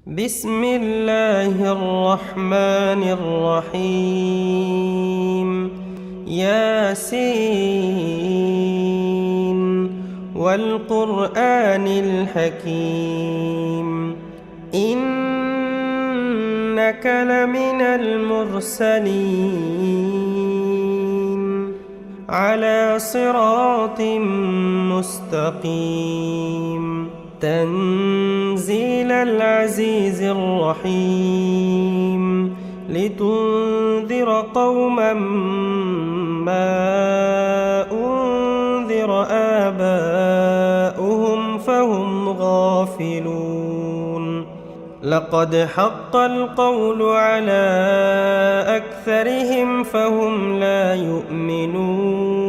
بسم الله الرحمن الرحيم ياسين والقرآن الحكيم إنك لمن المرسلين على صراط مستقيم تنزيل العزيز الرحيم لتنذر قوما ما أنذر آباؤهم فهم غافلون لقد حق القول على أكثرهم فهم لا يؤمنون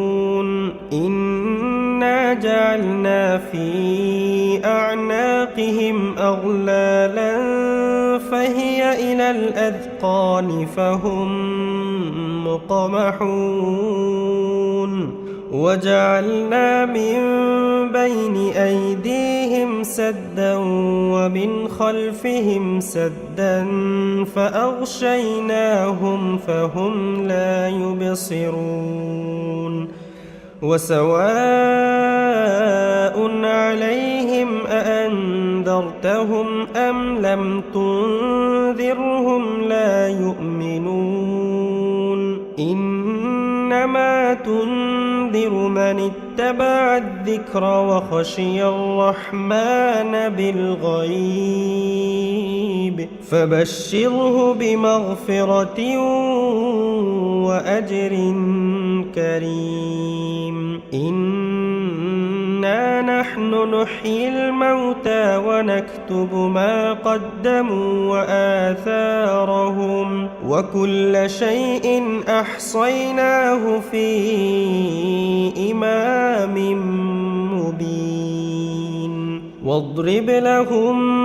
إنا جعلنا في أعناقهم أغلالا فهي إلى الأذقان فهم مقمحون وجعلنا من بين أيديهم سدا ومن خلفهم سدا فأغشيناهم فهم لا يبصرون وسواء عليهم أأنذرتهم أم لم تنذرهم لا يؤمنون إنما تنذر من اتبع الذكر وخشي الرحمن بالغيب فبشره بمغفرة وأجر كريم إنا نحن نحيي الموتى ونكتب ما قدموا وآثارهم وكل شيء أحصيناه في إمام مبين واضرب لهم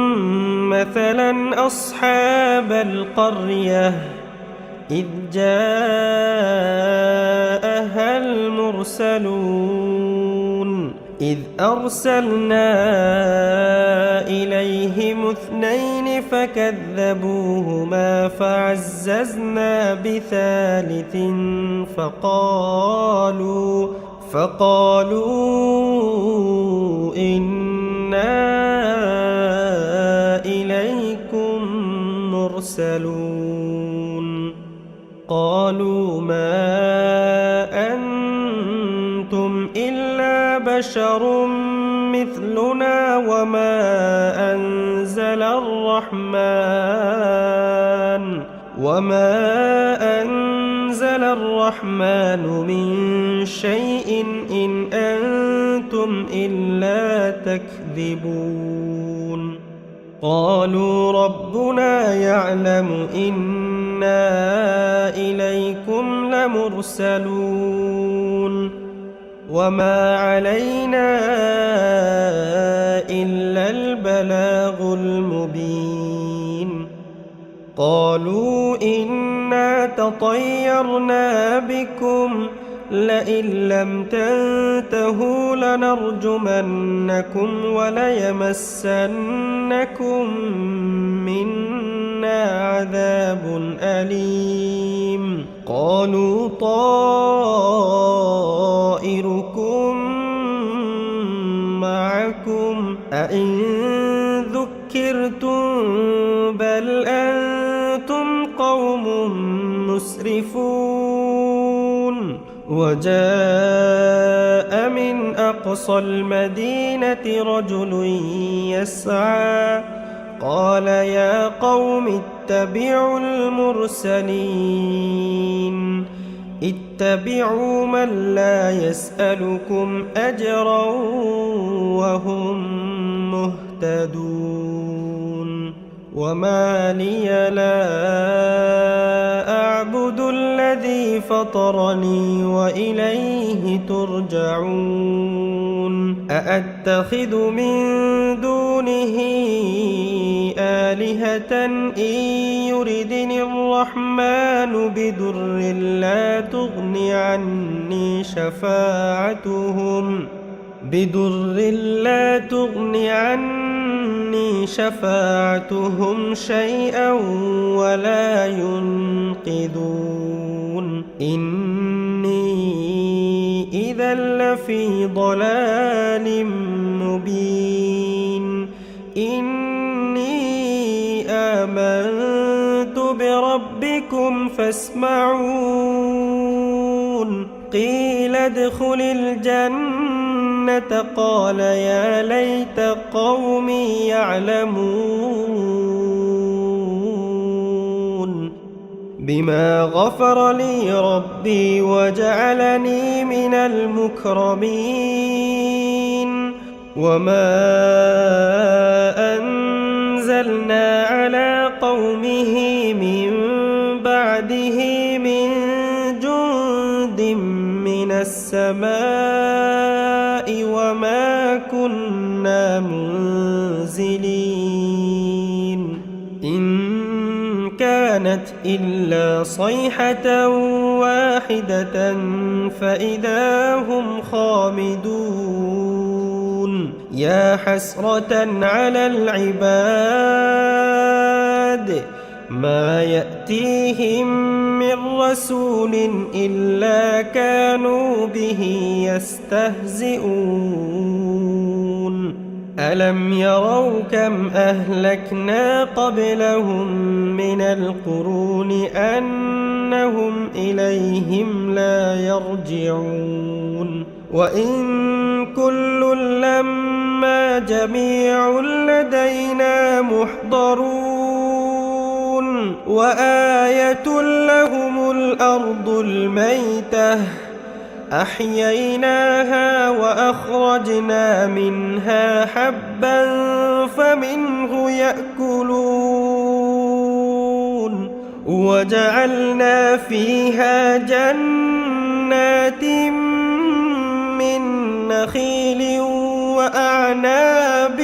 مثلا أصحاب القرية إذ جاءها المرسلون إذ أرسلنا إليهم اثنين فكذبوهما فعززنا بثالث فقالوا إنا إليكم مرسلون قالوا ما أنتم إلا بشر مثلنا وما أنزل الرحمن من شيء إن أنتم إلا تكذبون قالوا ربنا يعلم إنا إليكم لمرسلون وما علينا إلا البلاغ المبين قالوا إنا تطيرنا بكم لئن لم تنتهوا لنرجمنكم وليمسنكم منا عذاب أليم قالوا طائركم معكم أئن ذكرتم بل أنتم قوم مسرفون وجاء من أقصى المدينة رجل يسعى قال يا قوم اتبعوا المرسلين اتبعوا من لا يسألكم أجرا وهم مهتدون وما لي لا أعبد الذي فطرني وإليه ترجعون أأتخذ من دونه آلهة إن يردني الرحمن بضر لا تغني عني شفاعتهم بضر لا تغن عني عني شفاعتهم شيئا ولا ينقذون إني إذا لفي ضلال مبين إني آمنت بربكم فاسمعون قيل ادخل الجنة قال يا ليت قومي يعلمون بما غفر لي ربي وجعلني من المكرمين وما أنزلنا على قومه من بعده من جند من السماء وما كنا منزلين إن كانت إلا صيحة واحدة فإذا هم خامدون يا حسرة على العباد ما يأتيهم من رسول إلا كانوا به يستهزئون ألم يروا كم أهلكنا قبلهم من القرون أنهم إليهم لا يرجعون وإن كل لما جميع لدينا محضرون وآية لهم الأرض الميتة أحييناها وأخرجنا منها حبا فمنه يأكلون وجعلنا فيها جنات من نخيل وأعناب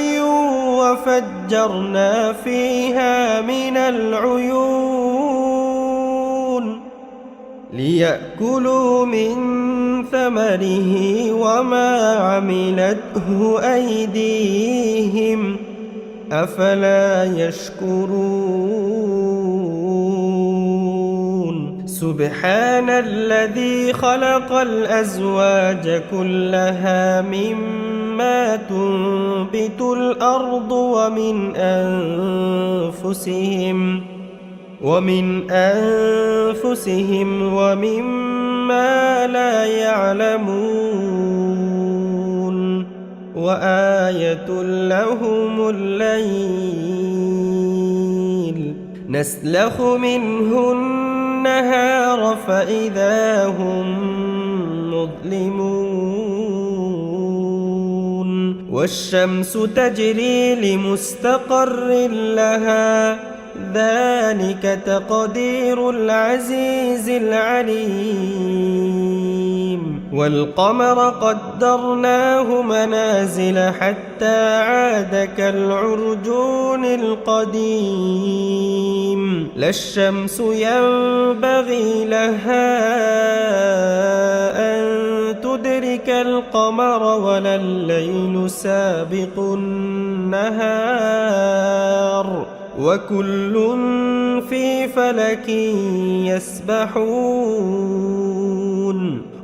وفجرنا فيها من العيون ليأكلوا من ثمره وما عملته أيديهم أفلا يشكرون سبحان الذي خلق الأزواج كلها مما تنبت الأرض ومن أنفسهم ومما لا يعلمون وآية لهم الليل نسلخ منه النهار فإذا هم مظلمون والشمس تجري لمستقر لها ذلك تقدير العزيز العليم والقمر قدرناه منازل حتى عاد كالعرجون القديم لا الشمس ينبغي لها أن تدرك القمر ولا الليل سابق النهار وكل في فلك يسبحون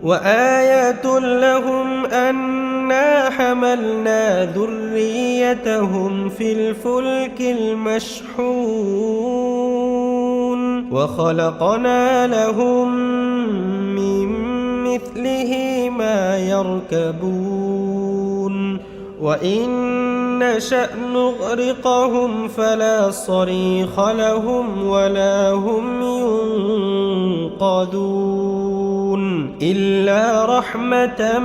وآيات لهم أنا حملنا ذريتهم في الفلك المشحون وخلقنا لهم من مثله ما يركبون وإن نشأ نغرقهم فلا صريخ لهم ولا هم ينقذون إلا رحمة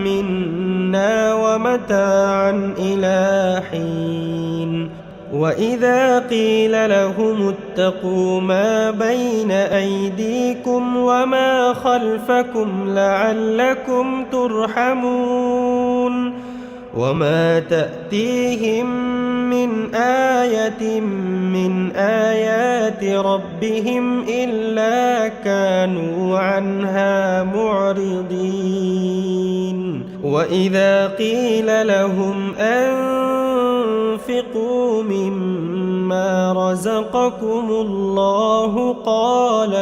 منا ومتاعا إلى حين وإذا قيل لهم اتقوا ما بين أيديكم وما خلفكم لعلكم ترحمون وما تأتيهم من آية من آيات ربهم إلا كانوا عنها معرضين وإذا قيل لهم أنفقوا وأنفقوا مما رزقكم الله قال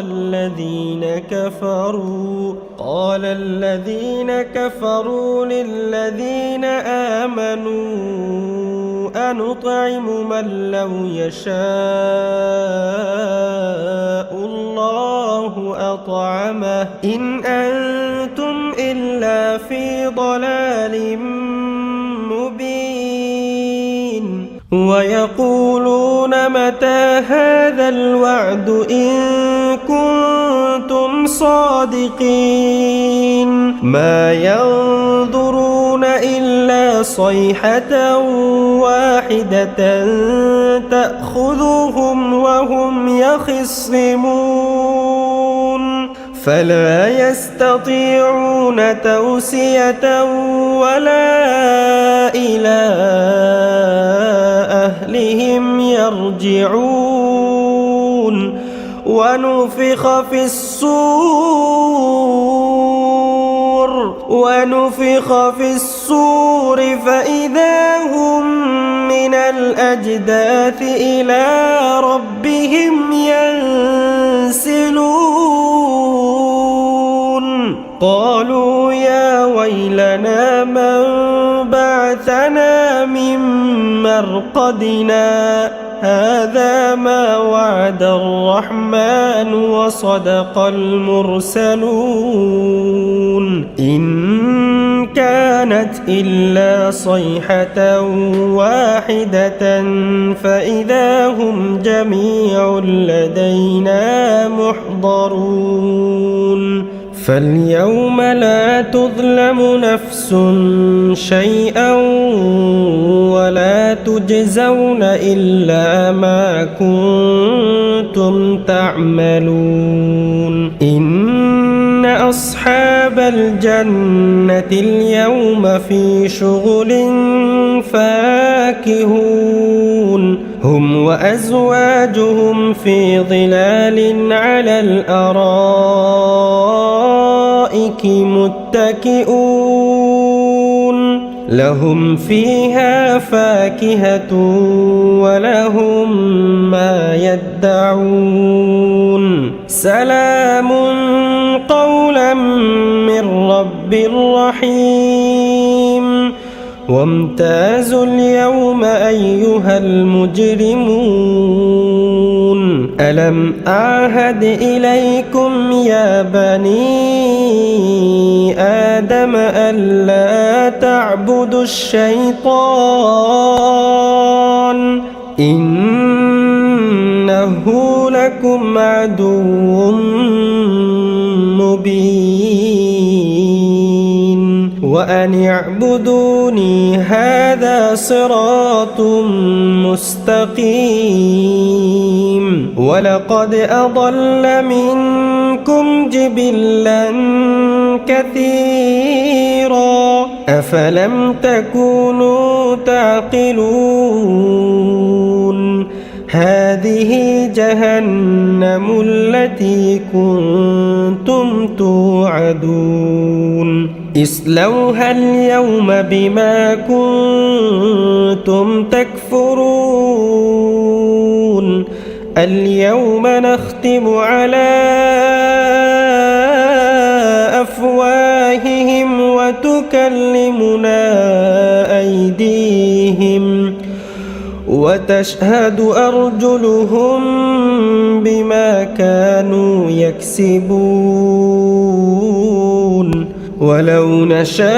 الذين كفروا للذين آمنوا أنطعم من لو يشاء الله أطعمه إن أنتم إلا في ضلال مبين ويقولون متى هذا الوعد إن كنتم صادقين ما ينظرون إلا صيحة واحدة تأخذهم وهم يخصمون فلا يستطيعون توصية ولا إلى أهلهم يرجعون ونفخ في الصور فإذا هم من الأجداث إلى ربهم ينسلون قالوا يا ويلنا من بعثنا من مرقدنا هذا ما وعد الرحمن وصدق المرسلون إن كانت إلا صيحة واحدة فإذا هم جميع لدينا محضرون فاليوم لا تظلم نفس شيئا ولا تجزون إلا ما كنتم تعملون إن أصحاب الجنة اليوم في شغل فاكهون هم وأزواجهم في ظلال على الأرائك متكئون لهم فيها فاكهة ولهم ما يدعون سلام قولا من رب رحيم وامتازوا اليوم أيها المجرمون ألم أعهد إليكم يا بني آدم ألا تعبدوا الشيطان إنه لكم عدو مبين وأن اعبدوني هذا صراط مستقيم ولقد أضل منكم جبلا كثيرا أفلم تكونوا تعقلون هذه جهنم التي كنتم توعدون اصلوها اليوم بما كنتم تكفرون اليوم نختم على أفواههم وتكلمنا أيديهم وتشهد أرجلهم بما كانوا يكسبون ولو نشاء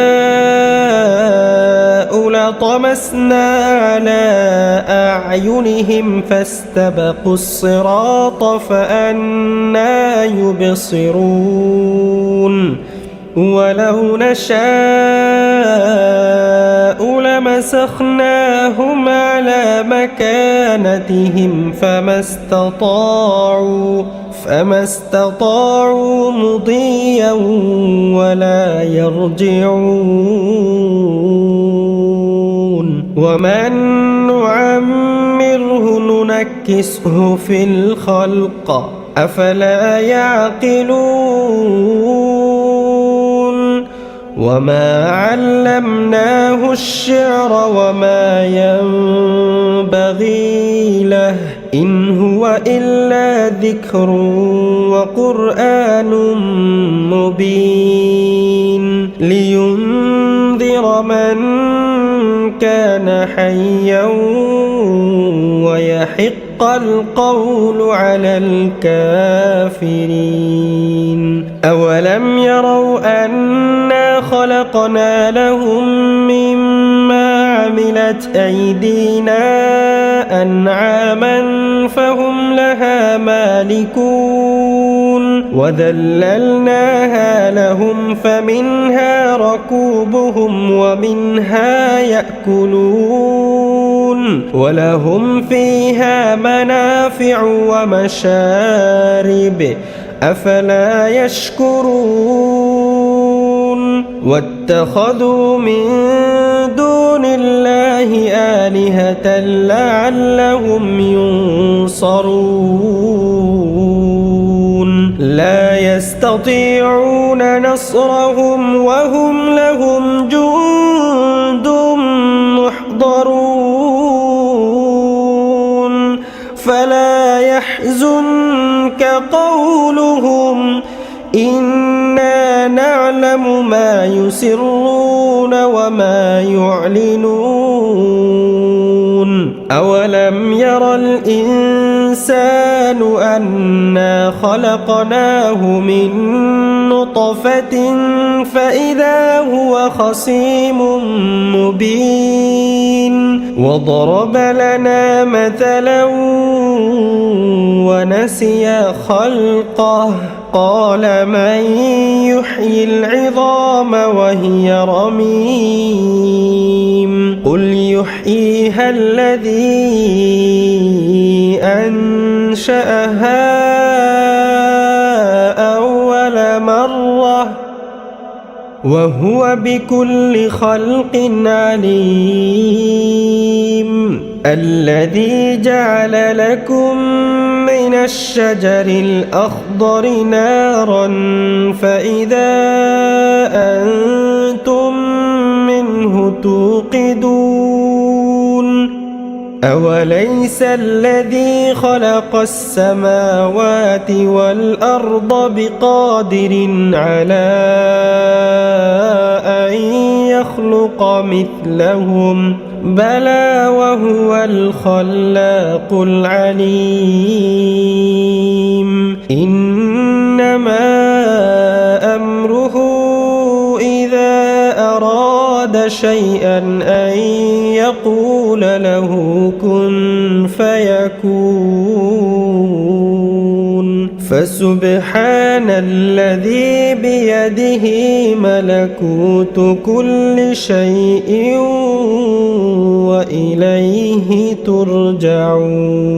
لطمسنا على أعينهم فاستبقوا الصراط فأنى يبصرون ولو نشاء لمسخناهم على مكانتهم فما استطاعوا مضيا ولا يرجعون ومن نعمره ننكسه في الخلق أفلا يعقلون وما علمناه الشعر وما ينبغي له إن هو إلا ذكر وقرآن مبين لينذر من كان حيا ويحق القول على الكافرين أولم يروا أنا خلقنا لهم مما عملت أيدينا أنعاما فهم لها مالكون وذللناها لهم فمنها ركوبهم ومنها يأكلون ولهم فيها منافع ومشارب أفلا يشكرون واتخذوا من دون الله آلهة لعلهم ينصرون لا يستطيعون نصرهم وهم لهم جند محضرون فلا يحزنك قولهم إنا نعلم ما يسرون وما يعلنون أولم ير الإنسان أنا خلقناه من نطفة فإذا هو خصيم مبين وضرب لنا مثلا ونسي خلقه قال من يحيي العظام وهي رميم قل يحييها الذي أنشأها أول مرة وهو بكل خلق عليم الذي جعل لكم من الشجر الأخضر نارا فإذا أنتم منه توقدون أوليس الذي خلق السماوات والأرض بقادر على أن يخلق مثلهم بلى وهو الخلاق العليم إنما أمره إذا أراد شيئا أن يقول له كن فيكون فسبحان الذي بيده ملكوت كل شيء وإليه ترجعون.